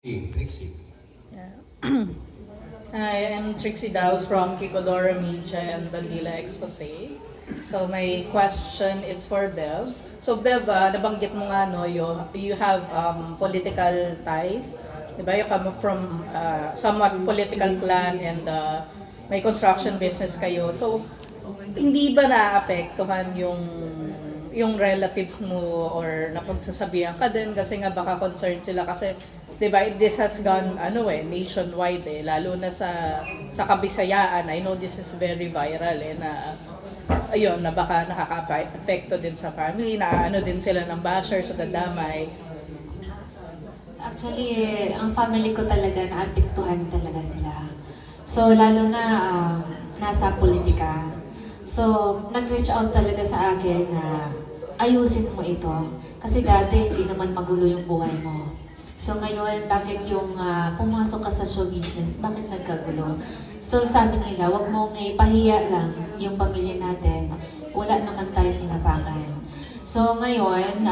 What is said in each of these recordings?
Trixie. Yeah. Hi, I'm Trixie Daos from Kikodora Media and Bandila Expose. So my question is for Bev. So Bev, nabanggit mo nga no, you have political ties. Diba? You come from somewhat political clan and may construction business kayo. So hindi ba naapektuhan yung relatives mo or napagsasabihan ka din kasi nga baka concerned sila kasi 'di ba this has gone nationwide lalo na sa Kabisayaan. I know this is very viral na ayun na baka nakaka-apekto din sa family na din sila ng bashers sa dadamay. Actually, ang family ko talaga naapektuhan talaga sila. So, lalo na nasa politika. So, nag-reach out talaga sa akin na ayusin mo ito. Kasi dati, hindi naman magulo yung buhay mo. So, ngayon, bakit yung pumasok ka sa show business, bakit nagkagulo? So, sabi nila, wag mo nga ipahiya lang yung pamilya natin. Wala naman tayong hinapakan. So, ngayon,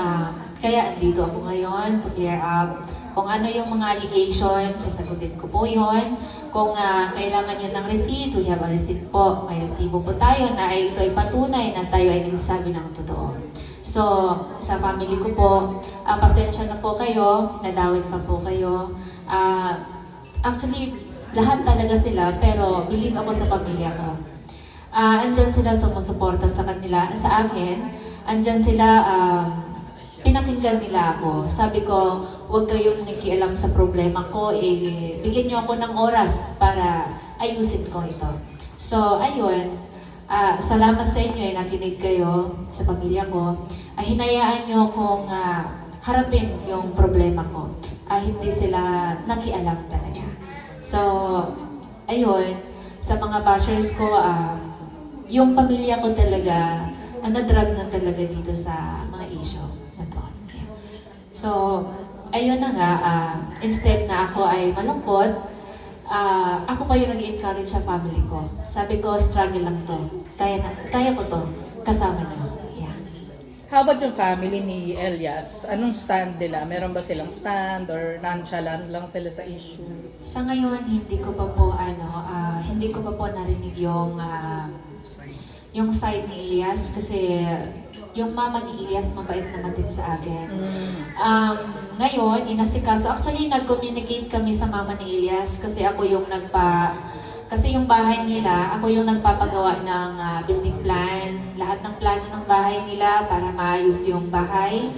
kaya andito ako ngayon to clear up. Kung ano yung mga allegation, sasagutin ko po yon. Kung kailangan nyo ng receipt, we have a receipt po. May resibo po tayo na ito ay patunay na tayo ay nagsasabi ng totoo. So, sa family ko po, pasensya na po kayo, nadawit pa po kayo. Actually, lahat talaga sila, pero believe ako sa pamilya ko. Andyan sila sumusuporta sa kanila, sa akin. Andyan sila, pinakinggan nila ako. Sabi ko, huwag kayong nakialam sa problema ko, bigyan niyo ako ng oras para ayusin ko ito. So, ayun. Salamat sa inyo, nakinig kayo sa pamilya ko. Hinayaan niyo akong harapin yung problema ko. Hindi sila nakialam talaga. So, ayun. Sa mga bashers ko, yung pamilya ko talaga, na-drag na talaga dito sa mga issue na to. Yeah. So, ayun na nga, instead na ako ay malungkot, ako pa yung nag-encourage sa family ko. Sabi ko, struggle lang to. Kaya ko to. Kasama niyo. Yeah. How about yung family ni Elias? Anong stand nila? Meron ba silang stand or nonchalant lang sila sa issue? Sa ngayon, hindi ko pa po narinig yung side ni Elias kasi yung mama ni Elias mabait naman din sa akin. Ngayon, inasikaso. Actually, nag-communicate kami sa mama ni Elias kasi kasi yung bahay nila, ako yung nagpapagawa ng building plan, lahat ng plano ng bahay nila para maayos yung bahay.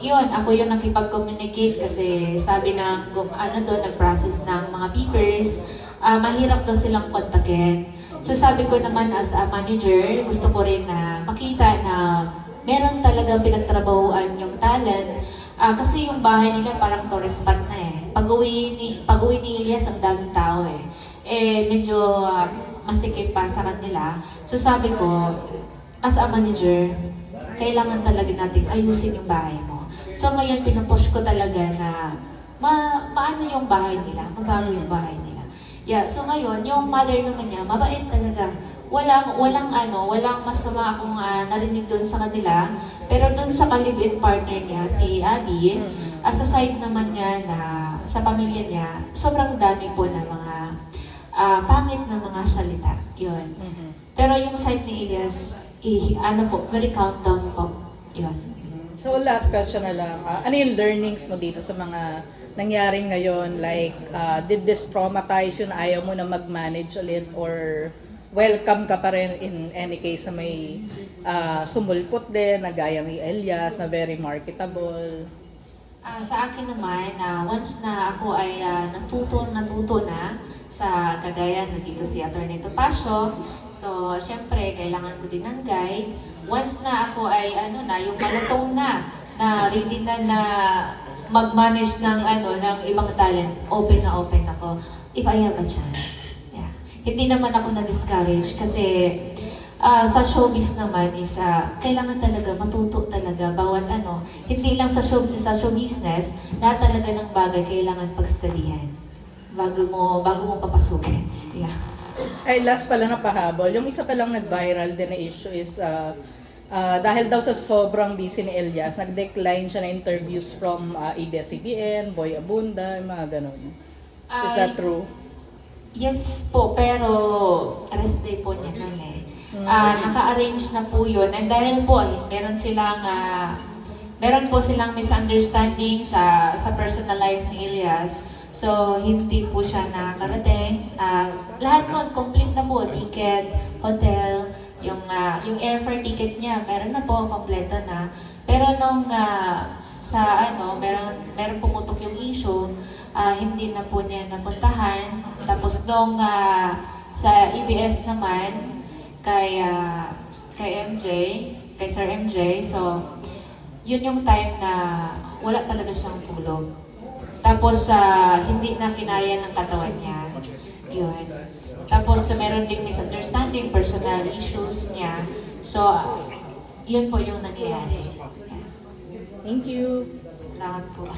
Yun, ako yung nakipag-communicate kasi sabi ng nag-process ng mga papers, mahirap daw silang kontakin. So sabi ko naman as a manager, gusto ko rin na makita na meron talagang pinagtrabahuan yung talent. Kasi yung bahay nila parang tourist spot na Pag-uwi ni Elias, ang daming tao medyo masikip pa sa kanila. So sabi ko, as a manager, kailangan talaga natin ayusin yung bahay mo. So ngayon, pinupush ko talaga na maano yung bahay nila, mabago yung bahay nila. Yeah, so ngayon, yung mother naman niya, mabait talaga. Walang masama akong narinig doon sa kanila. Pero doon sa ka-live-in partner niya, si Abby, sa side naman niya na sa pamilya niya, sobrang dami po ng mga pangit na mga salita. Yun. Pero yung side ni Elias, very countdown po. Yun. So last question na lang, ano yung learnings mo dito sa mga nangyari ngayon? Like, did this traumatize you na ayaw mo na mag-manage ulit or welcome ka pa rin in any case na may sumulpot din, na gaya ni Elias, na very marketable? Sa akin naman, once na ako ay natuto na sa kagaya na dito si Atty. Topacio, so syempre kailangan ko din ng guide. Once na ako ay yung malutong na ready na mag-manage ng ibang talent, open ako if I have a chance. Yeah. Hindi naman ako na-discourage kasi sa showbiz naman is kailangan talaga matuto talaga bawat hindi lang sa show business, lahat talaga ng bagay kailangan pagstudihan bago mo papasukin. Yeah. Ay, last pala na pahabol. Yung isa palang nag-viral din na issue is Dahil daw sa sobrang busy ni Elias, nag-decline siya na interviews from ABS-CBN, Boy Abunda, yung mga ganun. Is that true? Yes po, pero rest day po niya nun eh. Naka-arrange na po yun. And dahil po, meron po silang misunderstanding sa personal life ni Elias. So, hindi po siya nakarating. Lahat nun, complete na po. Ticket, hotel, yung airfare ticket niya, meron na po, kompleto na. Pero nung meron pumutok yung issue, hindi na po niya napuntahan. Tapos nung sa EBS naman, kay MJ, kay Sir MJ, so yun yung time na wala talaga siyang tulog. Tapos hindi na kinaya ng katawan niya. Yun. Tapos meron ding misunderstanding, personal issues niya. So, yun po yung nangyayari. Thank you. Salamat po.